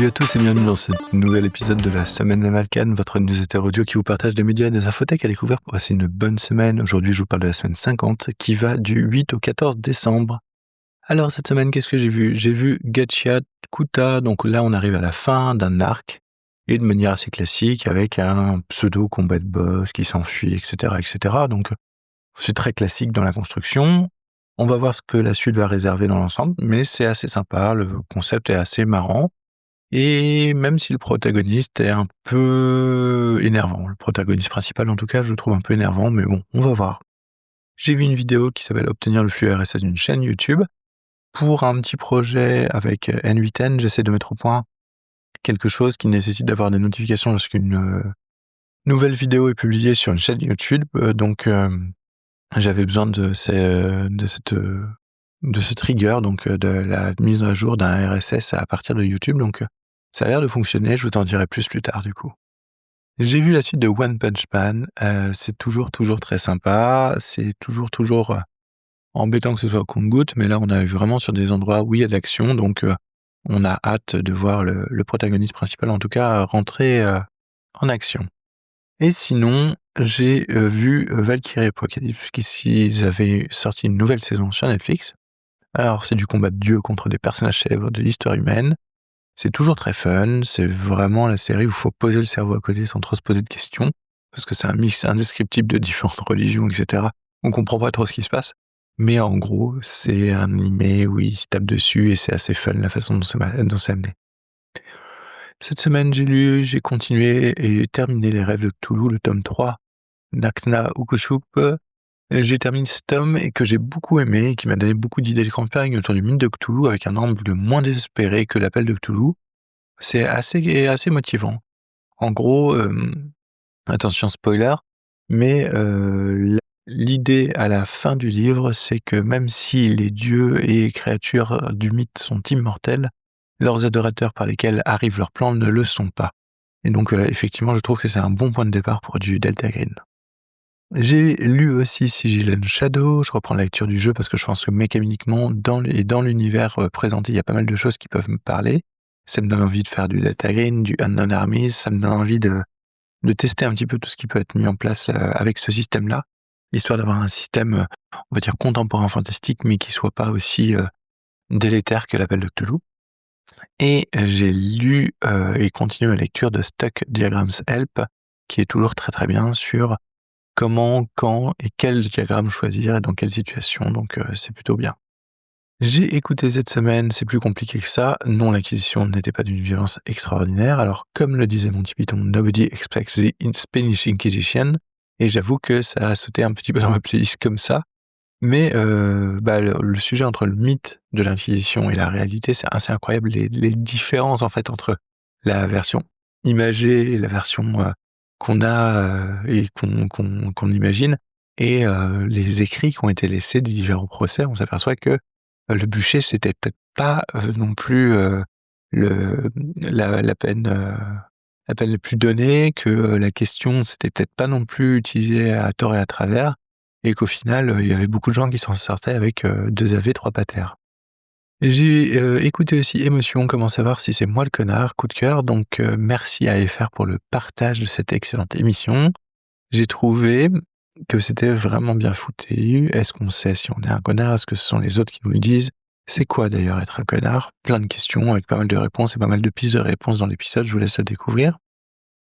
Salut à tous et bienvenue dans ce nouvel épisode de la Semaine d'Amalcan, votre newsletter audio qui vous partage des médias et des infothèques à découvrir pour passer une bonne semaine. Aujourd'hui, je vous parle de la semaine 50 qui va du 8 au 14 décembre. Alors, cette semaine, qu'est-ce que j'ai vu? J'ai vu Gachiat Kuta, donc là, on arrive à la fin d'un arc et de manière assez classique avec un pseudo combat de boss qui s'enfuit, etc., etc. Donc, c'est très classique dans la construction. On va voir ce que la suite va réserver dans l'ensemble, mais c'est assez sympa, le concept est assez marrant. Et même si le protagoniste est un peu énervant, le protagoniste principal en tout cas, je le trouve un peu énervant, mais bon, on va voir. J'ai vu une vidéo qui s'appelle «Obtenir le flux RSS d'une chaîne YouTube». Pour un petit projet avec N8N, j'essaie de mettre au point quelque chose qui nécessite d'avoir des notifications lorsqu'une nouvelle vidéo est publiée sur une chaîne YouTube. J'avais besoin de ce trigger, donc de la mise à jour d'un RSS à partir de YouTube, donc ça a l'air de fonctionner, je vous en dirai plus tard du coup. J'ai vu la suite de One Punch Man, c'est toujours très sympa, c'est toujours, embêtant que ce soit au compte-gouttes, mais là on est vraiment sur des endroits où il y a de l'action, donc on a hâte de voir le protagoniste principal en tout cas rentrer, en action. Et sinon, j'ai vu Valkyrie Apocalypse, puisqu'ici ils avaient sorti une nouvelle saison sur Netflix. Alors, c'est du combat de dieu contre des personnages célèbres de l'histoire humaine. C'est toujours très fun, c'est vraiment la série où il faut poser le cerveau à côté sans trop se poser de questions, parce que c'est un mix indescriptible de différentes religions, etc. On comprend pas trop ce qui se passe, mais en gros, c'est un animé où ils se tapent dessus et c'est assez fun la façon dont c'est amené. Cette semaine, j'ai continué et terminé Les Rêves de Cthulhu, le tome 3 d'Akna Ukushuk. J'ai terminé ce tome et que j'ai beaucoup aimé et qui m'a donné beaucoup d'idées de campagne autour du mythe de Cthulhu avec un angle moins désespéré que l'appel de Cthulhu. C'est assez motivant. En gros, attention spoiler, mais l'idée à la fin du livre, c'est que même si les dieux et créatures du mythe sont immortels, leurs adorateurs par lesquels arrivent leurs plans ne le sont pas. Et donc, effectivement, je trouve que c'est un bon point de départ pour du Delta Green. J'ai lu aussi Sigil and Shadow, je reprends la lecture du jeu parce que je pense que mécaniquement, dans l'univers présenté, il y a pas mal de choses qui peuvent me parler. Ça me donne envie de faire du Delta Green, du Unknown Armies, ça me donne envie de tester un petit peu tout ce qui peut être mis en place avec ce système-là, histoire d'avoir un système, on va dire contemporain fantastique, mais qui soit pas aussi délétère que l'appel de Cthulhu. Et j'ai lu et continué ma lecture de Stuck Diagrams Help, qui est toujours très bien sur comment, quand et quel diagramme choisir et dans quelle situation, donc c'est plutôt bien. J'ai écouté cette semaine, c'est plus compliqué que ça. Non, l'acquisition n'était pas d'une violence extraordinaire. Alors, comme le disait Monty Python, nobody expects the Spanish Inquisition, et j'avoue que ça a sauté un petit peu dans ma playlist comme ça. Mais le sujet entre le mythe de l'Inquisition et la réalité, c'est assez incroyable, les différences en fait entre la version imagée et la version qu'on a et qu'on imagine, et les écrits qui ont été laissés des différents procès. On s'aperçoit que le bûcher, c'était peut-être pas non plus le la peine la peine la plus donnée, que la question, c'était peut-être pas non plus utilisée à tort et à travers, et qu'au final, il y avait beaucoup de gens qui s'en sortaient avec 2 AV, 3 pater. J'ai écouté aussi Émotion, comment savoir si c'est moi le connard, coup de cœur, donc merci à FR pour le partage de cette excellente émission. J'ai trouvé que c'était vraiment bien foutu. Est-ce qu'on sait si on est un connard? Est-ce que ce sont les autres qui nous le disent? C'est quoi d'ailleurs être un connard? Plein de questions avec pas mal de réponses et pas mal de pistes de réponses dans l'épisode, je vous laisse le découvrir.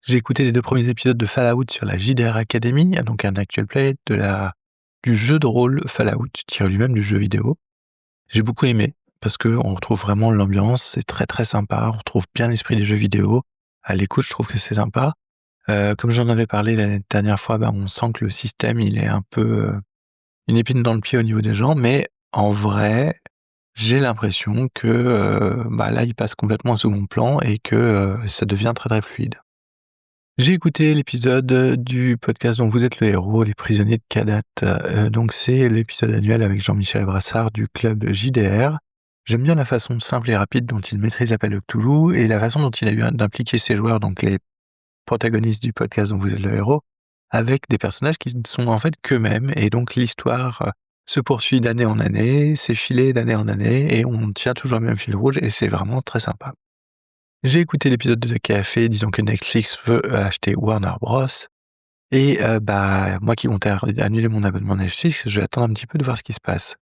J'ai écouté les 2 premiers épisodes de Fallout sur la JDR Academy, donc un actual play du jeu de rôle Fallout, tiré lui-même du jeu vidéo. J'ai beaucoup aimé, parce qu'on retrouve vraiment l'ambiance, c'est très sympa, on retrouve bien l'esprit des jeux vidéo. À l'écoute, je trouve que c'est sympa. Comme j'en avais parlé la dernière fois, on sent que le système, il est un peu, une épine dans le pied au niveau des gens, mais en vrai, j'ai l'impression que, là, il passe complètement au second plan et que, ça devient très fluide. J'ai écouté l'épisode du podcast dont vous êtes le héros, Les Prisonniers de Kadat. Donc c'est l'épisode annuel avec Jean-Michel Brassard du club JDR. J'aime bien la façon simple et rapide dont il maîtrise l'appel de Cthulhu et la façon dont il a eu d'impliquer ses joueurs, donc les protagonistes du podcast dont vous êtes le héros, avec des personnages qui ne sont en fait qu'eux-mêmes, et donc l'histoire se poursuit d'année en année, c'est filé d'année en année, et on tient toujours le même fil rouge, et c'est vraiment très sympa. J'ai écouté l'épisode de Café disant que Netflix veut acheter Warner Bros. Et moi qui comptais annuler mon abonnement Netflix, je vais attendre un petit peu de voir ce qui se passe.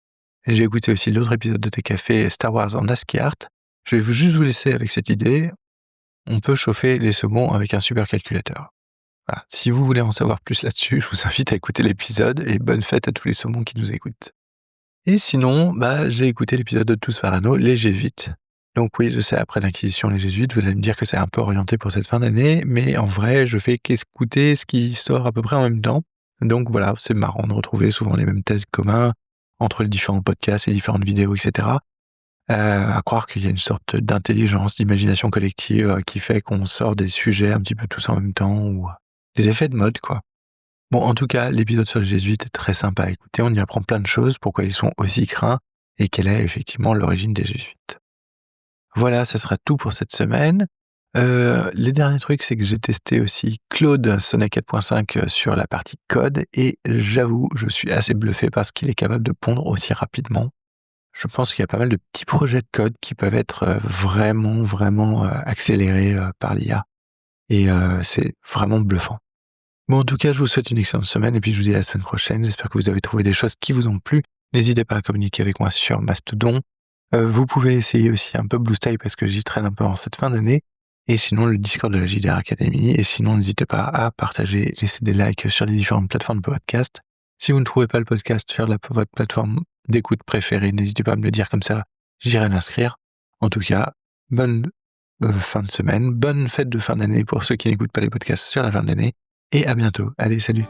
Et j'ai écouté aussi l'autre épisode de Café, Star Wars en ASCII Art. Je vais juste vous laisser avec cette idée. On peut chauffer les saumons avec un supercalculateur. Voilà. Si vous voulez en savoir plus là-dessus, je vous invite à écouter l'épisode et bonne fête à tous les saumons qui nous écoutent. Et sinon, j'ai écouté l'épisode de Tous Parano, les jésuites. Donc oui, je sais, après l'Inquisition, les jésuites, vous allez me dire que c'est un peu orienté pour cette fin d'année, mais en vrai, je fais qu'écouter ce qui sort à peu près en même temps. Donc voilà, c'est marrant de retrouver souvent les mêmes thèses communs entre les différents podcasts, les différentes vidéos, etc. À croire qu'il y a une sorte d'intelligence, d'imagination collective qui fait qu'on sort des sujets un petit peu tous en même temps, ou des effets de mode, quoi. Bon, en tout cas, l'épisode sur les jésuites est très sympa à écouter, on y apprend plein de choses, pourquoi ils sont aussi craints, et quelle est effectivement l'origine des jésuites. Voilà, ça sera tout pour cette semaine. Les derniers trucs, c'est que j'ai testé aussi Claude Sonnet 4.5 sur la partie code, et j'avoue, je suis assez bluffé parce qu'il est capable de pondre aussi rapidement. Je pense qu'il y a pas mal de petits projets de code qui peuvent être vraiment accélérés par l'IA, et c'est vraiment bluffant. Bon, en tout cas, je vous souhaite une excellente semaine et puis je vous dis à la semaine prochaine. J'espère que vous avez trouvé des choses qui vous ont plu. N'hésitez pas à communiquer avec moi sur Mastodon. Vous pouvez essayer aussi un peu BlueSky parce que j'y traîne un peu en cette fin d'année. Et sinon, le Discord de la JDR Academy. Et sinon, n'hésitez pas à partager, laisser des likes sur les différentes plateformes de podcast. Si vous ne trouvez pas le podcast sur votre plateforme d'écoute préférée, n'hésitez pas à me le dire, comme ça, j'irai l'inscrire. En tout cas, bonne fin de semaine, bonne fête de fin d'année pour ceux qui n'écoutent pas les podcasts sur la fin de l'année. Et à bientôt. Allez, salut!